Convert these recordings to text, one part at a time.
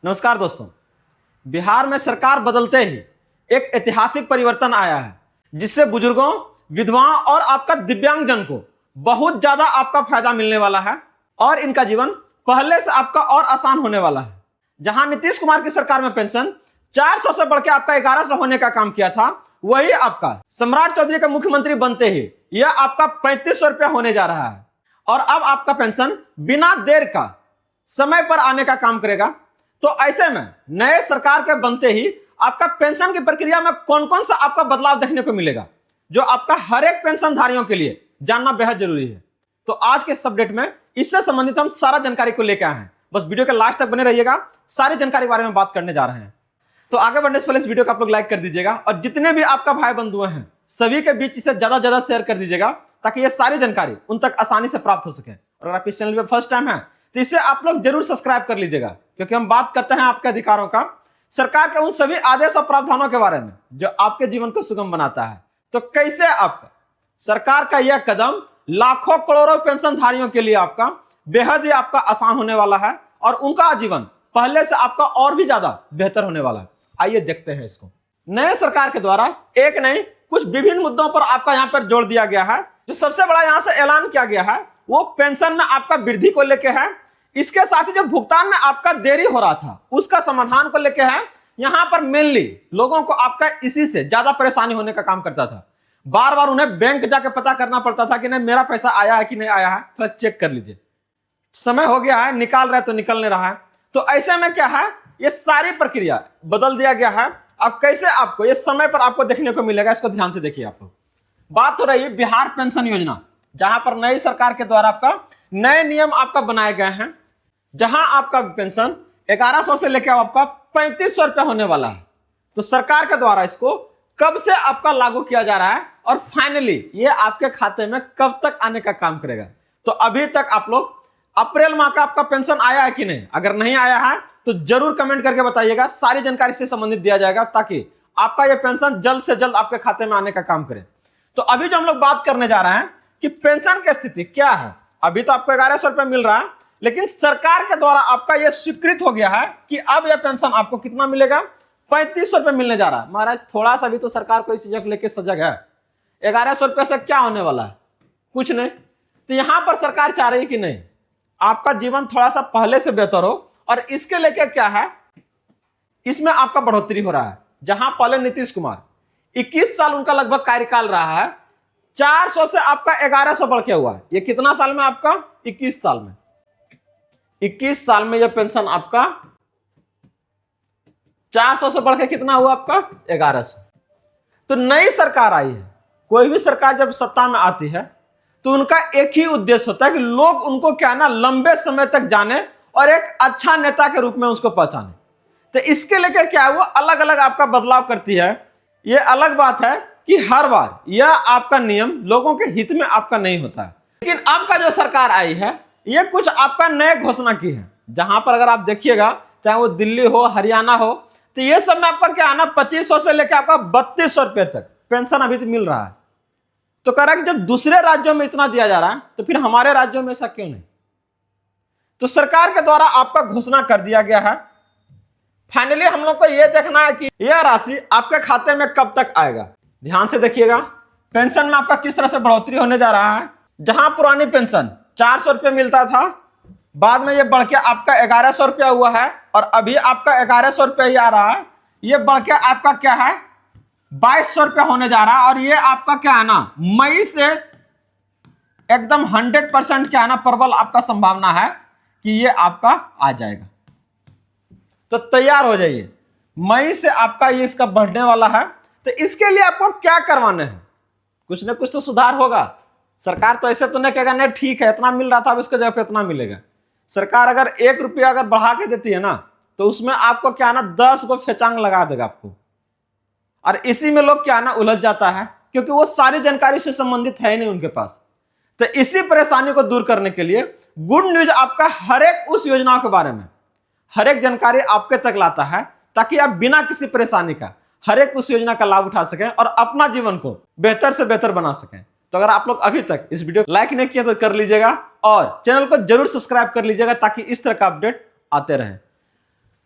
नमस्कार दोस्तों। बिहार में सरकार बदलते ही एक ऐतिहासिक परिवर्तन आया है, जिससे बुजुर्गों, विधवाओं और आपका दिव्यांगजन को बहुत ज्यादा आपका फायदा मिलने वाला है और इनका जीवन पहले से आपका और आसान होने वाला है। जहां नीतीश कुमार की सरकार में पेंशन 400 से बढ़ के आपका 1100 होने का काम किया था, वही आपका सम्राट चौधरी का मुख्यमंत्री बनते ही यह आपका 3500 रुपया होने जा रहा है और अब आपका पेंशन बिना देर का समय पर आने का काम करेगा। तो ऐसे में नए सरकार के बनते ही आपका पेंशन की प्रक्रिया में कौन कौन सा आपका बदलाव देखने को मिलेगा, जो आपका हर एक पेंशन धारियों के लिए जानना बेहद जरूरी है। तो आज के इस अपडेट में इससे संबंधित हम सारा जानकारी को लेकर आए हैं। बस वीडियो के लास्ट तक बने रहिएगा, सारी जानकारी के बारे में बात करने जा रहे हैं। तो आगे बढ़ने से पहले इस वीडियो को आप लोग लाइक कर दीजिएगा और जितने भी आपका भाई बंधु हैं सभी के बीच इसे ज्यादा शेयर कर दीजिएगा, ताकि ये सारी जानकारी उन तक आसानी से प्राप्त हो सके। और अगर आप इस चैनल पे फर्स्ट टाइम है तो इसे आप लोग जरूर सब्सक्राइब कर लीजिएगा, क्योंकि हम बात करते हैं आपके अधिकारों का, सरकार के उन सभी आदेश और प्रावधानों के बारे में जो आपके जीवन को सुगम बनाता है। तो कैसे आपका सरकार का यह कदम लाखों करोड़ों पेंशन धारियों के लिए आपका बेहद ही आपका आसान होने वाला है और उनका जीवन पहले से आपका और भी ज्यादा बेहतर होने वाला है। आइए देखते हैं इसको। नए सरकार के द्वारा एक नहीं कुछ विभिन्न मुद्दों पर आपका यहाँ पर जोड़ दिया गया है। जो सबसे बड़ा यहाँ से ऐलान किया गया है वो पेंशन में आपका वृद्धि को लेकर है। इसके साथ ही जो भुगतान में आपका देरी हो रहा था उसका समाधान को लेकर है। यहां पर मेनली लोगों को आपका इसी से ज्यादा परेशानी होने का काम करता था। बार बार उन्हें बैंक जाके पता करना पड़ता था कि नहीं मेरा पैसा आया है कि नहीं आया है, थोड़ा चेक कर लीजिए, समय हो गया है, निकाल रहे तो निकल नहीं रहा है। तो ऐसे में क्या है, ये सारी प्रक्रिया बदल दिया गया है। अब कैसे आपको ये समय पर आपको देखने को मिलेगा, इसको ध्यान से देखिए। आप लोग बात हो रही है बिहार पेंशन योजना, जहां पर नई सरकार के द्वारा आपका नए नियम आपका बनाए गए हैं, जहां आपका पेंशन 1100 से लेकर आपका 3500 रुपया होने वाला है। तो सरकार के द्वारा इसको कब से आपका लागू किया जा रहा है और फाइनली ये आपके खाते में कब तक आने का काम करेगा। तो अभी तक आप लोग अप्रैल माह का आपका पेंशन आया है कि नहीं, अगर नहीं आया है तो जरूर कमेंट करके बताइएगा। सारी जानकारी से संबंधित दिया जाएगा ताकि आपका यह पेंशन जल्द से जल्द आपके खाते में आने का काम करे। तो अभी जो हम लोग बात करने जा रहे हैं कि पेंशन की स्थिति क्या है। अभी तो आपको 1100 रुपया मिल रहा है, लेकिन सरकार के द्वारा आपका यह स्वीकृत हो गया है कि अब यह पेंशन आपको कितना मिलेगा, 3500 रुपये मिलने जा रहा है। महाराज थोड़ा सा भी तो सरकार को इस चीज को लेकर सजग है। 1100 रुपये से क्या होने वाला है, कुछ नहीं। तो यहां पर सरकार चाह रही है कि नहीं आपका जीवन थोड़ा सा पहले से बेहतर हो, और इसके लेकर क्या है, इसमें आपका बढ़ोतरी हो रहा है। जहां पहले नीतीश कुमार 21 साल उनका लगभग कार्यकाल रहा है, 400 से आपका 1100 बढ़ के हुआ है। ये कितना साल में आपका, 21 साल में। 21 साल में यह पेंशन आपका 400 से बढ़ के कितना हुआ आपका, 1100। तो नई सरकार आई है, कोई भी सरकार जब सत्ता में आती है तो उनका एक ही उद्देश्य होता है कि लोग उनको क्या ना लंबे समय तक जाने और एक अच्छा नेता के रूप में उसको पहचाने। तो इसके लेकर क्या है, वो अलग अलग आपका बदलाव करती है। ये अलग बात है कि हर बार यह आपका नियम लोगों के हित में आपका नहीं होता है। लेकिन अब का जो सरकार आई है ये कुछ आपका नए घोषणा की है, जहां पर अगर आप देखिएगा चाहे वो दिल्ली हो, हरियाणा हो, तो ये सब में आपका क्या है ना 2500 से लेकर आपका 3200 रुपये तक पेंशन अभी तो मिल रहा है। तो कह रहा है कि जब दूसरे राज्यों में इतना दिया जा रहा है तो फिर हमारे राज्यों में ऐसा क्यों नहीं। तो सरकार के द्वारा आपका घोषणा कर दिया गया है। फाइनली हम लोग को यह देखना है कि यह राशि आपके खाते में कब तक आएगा। ध्यान से देखिएगा, पेंशन में आपका किस तरह से बढ़ोतरी होने जा रहा है। जहां पुरानी पेंशन 400 रुपये मिलता था, बाद में यह बढ़ के आपका 1100 रुपया हुआ है और अभी आपका 1100 रुपया ही आ रहा है। यह बढ़ के आपका क्या है, 2200 रुपया होने जा रहा है। और ये आपका क्या है ना, मई से एकदम 100% क्या है ना, प्रबल आपका संभावना है कि ये आपका आ जाएगा। तो तैयार हो जाइए, मई से आपका ये इसका बढ़ने वाला है। तो इसके लिए आपको क्या करवाना है, कुछ ना कुछ तो सुधार होगा। सरकार तो ऐसे तो नहीं कहेगा नहीं ठीक है इतना मिल रहा था अब इसके जगह पे इतना मिलेगा। सरकार अगर 1 रुपया अगर बढ़ा के देती है ना, तो उसमें आपको क्या है ना 10 को फेचांग लगा देगा आपको। और इसी में लोग क्या है ना उलझ जाता है, क्योंकि वो सारी जानकारी से संबंधित है नहीं उनके पास। तो इसी परेशानी को दूर करने के लिए गुड न्यूज आपका हर एक उस योजनाओं के बारे में हर एक जानकारी आपके तक लाता है, ताकि आप बिना किसी परेशानी का हर एक उस योजना का लाभ उठा सकें और अपना जीवन को बेहतर से बेहतर बना सकें। तो अगर आप लोग अभी तक इस वीडियो को लाइक नहीं किया तो कर लीजिएगा और चैनल को जरूर सब्सक्राइब कर लीजिएगा, ताकि इस तरह का अपडेट आते रहे।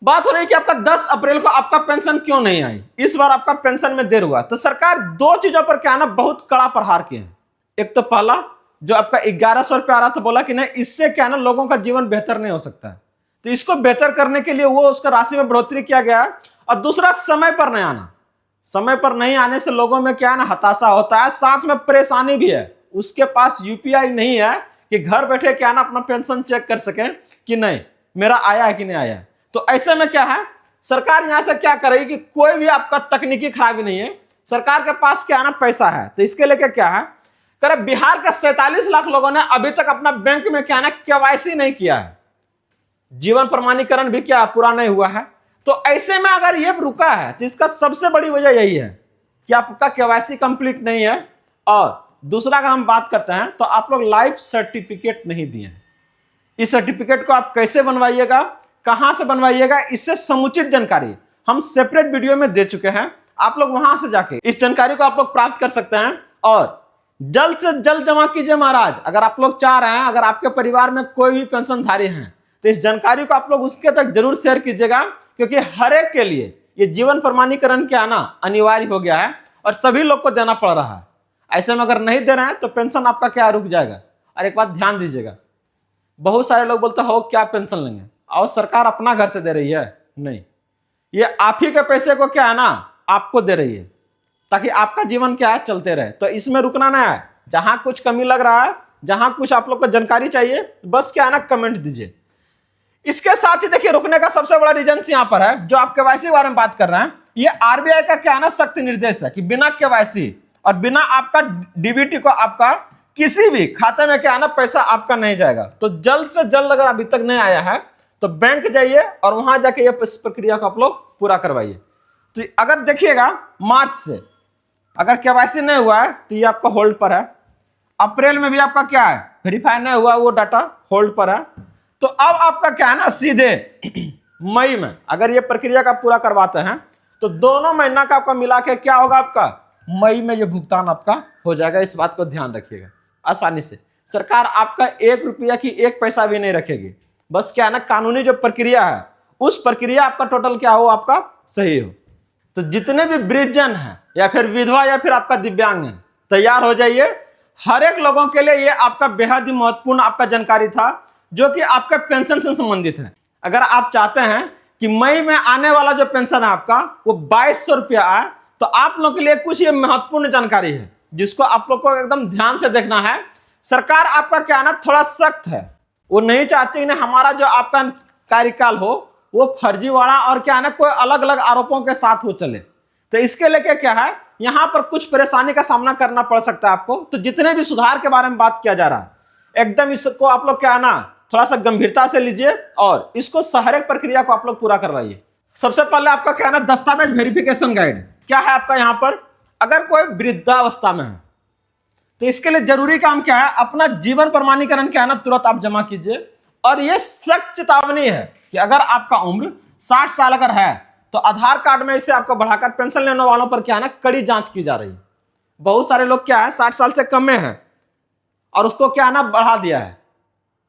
बात हो रही है कि आपका 10 अप्रैल को आपका पेंशन क्यों नहीं आई, इस बार आपका पेंशन में देर हुआ। तो सरकार दो चीजों पर क्या है ना बहुत कड़ा प्रहार किए हैं। एक तो पहला जो आपका 1100 रुपया आ रहा था, बोला कि नहीं इससे क्या है ना लोगों का जीवन बेहतर नहीं हो सकता है, तो इसको बेहतर करने के लिए वो उसका राशि में बढ़ोतरी किया गया है। और दूसरा समय पर नहीं आना, समय पर नहीं आने से लोगों में क्या है ना हताशा होता है, साथ में परेशानी भी है। उसके पास यूपीआई नहीं है कि घर बैठे क्या ना अपना पेंशन चेक कर सके कि नहीं मेरा आया है कि नहीं आया है। तो ऐसे में क्या है सरकार यहां से क्या करेगी कि कोई भी आपका तकनीकी खराबी नहीं है, सरकार के पास क्या है ना पैसा है, तो इसके लेके क्या है करे बिहार के 47 लाख लोगों ने अभी तक अपना बैंक में क्या है ना केवाईसी नहीं किया है, जीवन प्रमाणीकरण भी क्या पूरा नहीं हुआ है। तो ऐसे में अगर ये रुका है तो इसका सबसे बड़ी वजह यही है कि आपका केवाईसी कंप्लीट नहीं है। और दूसरा अगर हम बात करते हैं तो आप लोग लाइफ सर्टिफिकेट नहीं दिए। इस सर्टिफिकेट को आप कैसे बनवाइएगा, कहां से बनवाइएगा, इससे समुचित जानकारी हम सेपरेट वीडियो में दे चुके हैं। आप लोग वहां से जाके इस जानकारी को आप लोग प्राप्त कर सकते हैं और जल्द से जल्द जमा कीजिए महाराज। अगर आप लोग चाह रहे हैं, अगर आपके परिवार में कोई भी पेंशनधारी हैं तो इस जानकारी को आप लोग उसके तक जरूर शेयर कीजिएगा, क्योंकि हर एक के लिए ये जीवन प्रमाणीकरण क्या ना अनिवार्य हो गया है और सभी लोग को देना पड़ रहा है। ऐसे में अगर नहीं दे रहे हैं तो पेंशन आपका क्या रुक जाएगा। और एक बात ध्यान दीजिएगा, बहुत सारे लोग बोलते हो क्या पेंशन लेंगे, और सरकार अपना घर से दे रही है, नहीं, ये आप ही के पैसे को क्या है ना आपको दे रही है ताकि आपका जीवन क्या है चलते रहे। तो इसमें रुकना ना है, जहां कुछ कमी लग रहा है, जहां कुछ आप लोग को जानकारी चाहिए, बस क्या है ना कमेंट दीजिए। इसके साथ ही देखिए रुकने का सबसे बड़ा रीजन यहां पर है, जो आप केवाईसी के बारे में बात कर रहे हैं, ये आरबीआई का क्या है ना सख्त निर्देश है कि बिना केवाईसी और बिना आपका डीबीटी को आपका किसी भी खाते में क्या है ना पैसा आपका नहीं जाएगा। तो जल्द से जल्द अगर अभी तक नहीं आया है तो बैंक जाइए और वहां जाके ये प्रक्रिया को आप लोग पूरा करवाइए। तो अगर देखिएगा मार्च से अगर केवाईसी नहीं हुआ है तो ये आपका होल्ड पर है, अप्रैल में भी आपका क्या है वेरीफाई नहीं हुआ, वो डाटा होल्ड पर है। तो अब आपका क्या है ना सीधे मई में अगर ये प्रक्रिया का पूरा करवाते हैं तो दोनों महीना का आपका मिला के क्या होगा, आपका मई में ये भुगतान आपका हो जाएगा। इस बात को ध्यान रखिएगा, आसानी से सरकार आपका 1 रुपया की 1 पैसा भी नहीं रखेगी। बस क्या है ना कानूनी जो प्रक्रिया है उस प्रक्रिया आपका टोटल क्या हो आपका सही हो। तो जितने भी वृद्धजन हैं या फिर विधवा या फिर आपका दिव्यांग है, तैयार हो जाइए। हर एक लोगों के लिए ये आपका बेहद ही महत्वपूर्ण आपका जानकारी था जो कि आपके पेंशन से संबंधित है। अगर आप चाहते हैं कि मई में आने वाला जो पेंशन है आपका वो 2200 रुपया आए, तो आप लोगों के लिए कुछ ये महत्वपूर्ण जानकारी है जिसको आप लोग को एकदम ध्यान से देखना है। सरकार आपका क्या ना थोड़ा सख्त है, वो नहीं चाहती ना हमारा जो आपका कार्यकाल हो वो फर्जीवाड़ा और क्या है ना कोई अलग अलग आरोपों के साथ हो चले। तो इसके लेके क्या है यहां पर कुछ परेशानी का सामना करना पड़ सकता है आपको। तो जितने भी सुधार के बारे में बात किया जा रहा है एकदम इसको आप लोग क्या है ना थोड़ा सा गंभीरता से लीजिए और इसको हर एक प्रक्रिया को आप लोग पूरा करवाइए। सबसे पहले आपका क्या है ना दस्तावेज वेरिफिकेशन गाइड क्या है आपका यहाँ पर। अगर कोई वृद्धावस्था में है तो इसके लिए जरूरी काम क्या है, अपना जीवन प्रमाणीकरण क्या है ना तुरंत आप जमा कीजिए। और यह सख्त चेतावनी है कि अगर आपका उम्र 60 साल अगर है तो आधार कार्ड में इसे आपको बढ़ाकर पेंशन लेने वालों पर क्या है ना कड़ी जांच की जा रही है। बहुत सारे लोग क्या है 60 साल से कम में है और उसको क्या है ना बढ़ा दिया है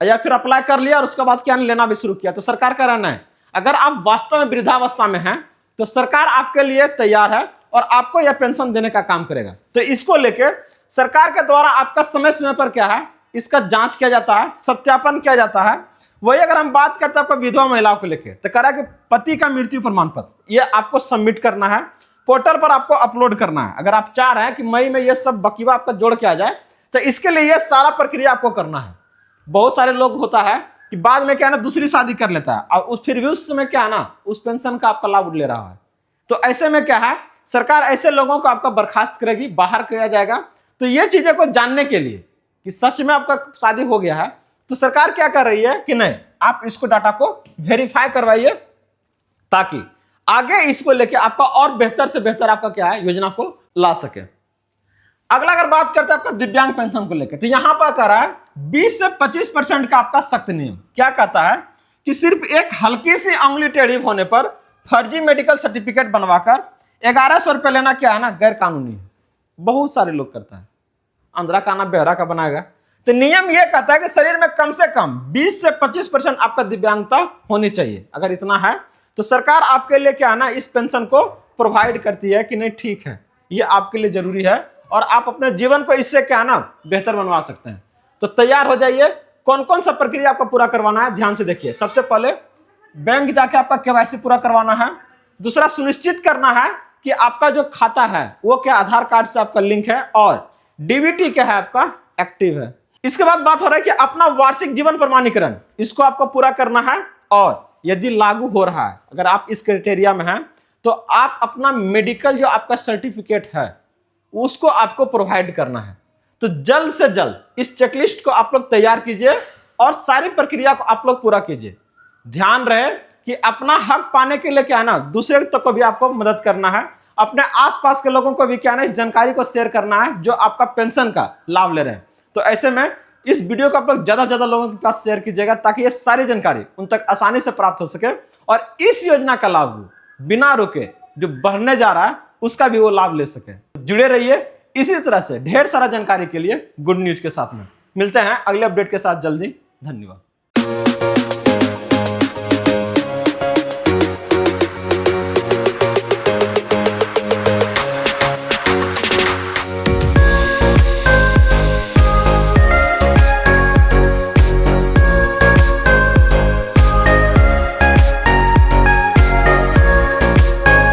या फिर अप्लाई कर लिया और उसके बाद क्या लेना भी शुरू किया। तो सरकार का रहना है अगर आप वास्तव में वृद्धावस्था में हैं तो सरकार आपके लिए तैयार है और आपको यह पेंशन देने का काम करेगा। तो इसको लेके सरकार के द्वारा आपका समय समय पर क्या है इसका जांच किया जाता है, सत्यापन किया जाता है। वही अगर हम बात करते हैं आपको विधवा महिलाओं को लेकर तो कह रहा है कि पति का मृत्यु प्रमाण पत्र ये आपको सबमिट करना है, पोर्टल पर आपको अपलोड करना है। अगर आप चाह रहे हैं कि मई में ये सब बकीवा आपका जोड़ के आ जाए तो इसके लिए ये सारा प्रक्रिया आपको करना है। बहुत सारे लोग होता है कि बाद में क्या है ना दूसरी शादी कर लेता है और उस फिर भी उस समय क्या है ना उस पेंशन का आपका लाभ ले रहा है। तो ऐसे में क्या है सरकार ऐसे लोगों को आपका बर्खास्त करेगी, बाहर किया जाएगा। तो ये चीजें को जानने के लिए कि सच में आपका शादी हो गया है तो सरकार क्या कर रही है कि नहीं आप इसको डाटा को वेरीफाई करवाइए ताकि आगे इसको लेके आपका और बेहतर से बेहतर आपका क्या है योजना को ला सके। अगला अगर बात करते हैं आपका दिव्यांग पेंशन को लेकर तो यहां पर कह रहा है 20 से 25% का आपका सख्त नियम क्या कहता है कि सिर्फ एक हल्की सी अंगुली टेढ़ी होने पर फर्जी मेडिकल सर्टिफिकेट बनवाकर 1100 रुपये लेना क्या है ना गैर कानूनी है। बहुत सारे लोग करता है, अंधरा काना बेहरा का बनाएगा। तो नियम यह कहता है कि शरीर में कम से कम 20 से 25% आपका दिव्यांगता होनी चाहिए। अगर इतना है तो सरकार आपके लिए क्या है ना, इस पेंशन को प्रोवाइड करती है कि नहीं ठीक है, ये आपके लिए जरूरी है और आप अपने जीवन को इससे क्या है ना बेहतर बनवा सकते हैं। तो तैयार हो जाइए। कौन कौन सा प्रक्रिया आपको पूरा करवाना है, ध्यान से देखिए। सबसे पहले बैंक जाके आपका केवाईसी पूरा करवाना है। दूसरा, सुनिश्चित करना है कि आपका जो खाता है वो क्या आधार कार्ड से आपका लिंक है और डीबीटी क्या है आपका एक्टिव है। इसके बाद बात हो रहा है कि अपना वार्षिक जीवन प्रमाणीकरण, इसको आपको पूरा करना है और यदि लागू हो रहा है, अगर आप इस क्राइटेरिया में हैं, तो आप अपना मेडिकल जो आपका सर्टिफिकेट है उसको आपको प्रोवाइड करना है। तो जल्द से जल्द इस चेकलिस्ट को आप लोग तैयार कीजिए और सारी प्रक्रिया को आप लोग पूरा कीजिए। ध्यान रहे कि अपना हक पाने के लिए क्या है ना, दूसरे तक को भी आपको मदद करना है, अपने आसपास के लोगों को भी क्या है ना इस जानकारी को शेयर करना है जो आपका पेंशन का लाभ ले रहे हैं। तो ऐसे में इस वीडियो को आप लोग ज्यादा से ज्यादा लोगों के पास शेयर कीजिएगा ताकि ये सारी जानकारी उन तक आसानी से प्राप्त हो सके और इस योजना का लाभ बिना रुके जो बढ़ने जा रहा है उसका भी वो लाभ ले सके। जुड़े रहिए इसी तरह से ढेर सारा जानकारी के लिए गुड न्यूज के साथ में। मिलते हैं अगले अपडेट के साथ जल्दी। धन्यवाद।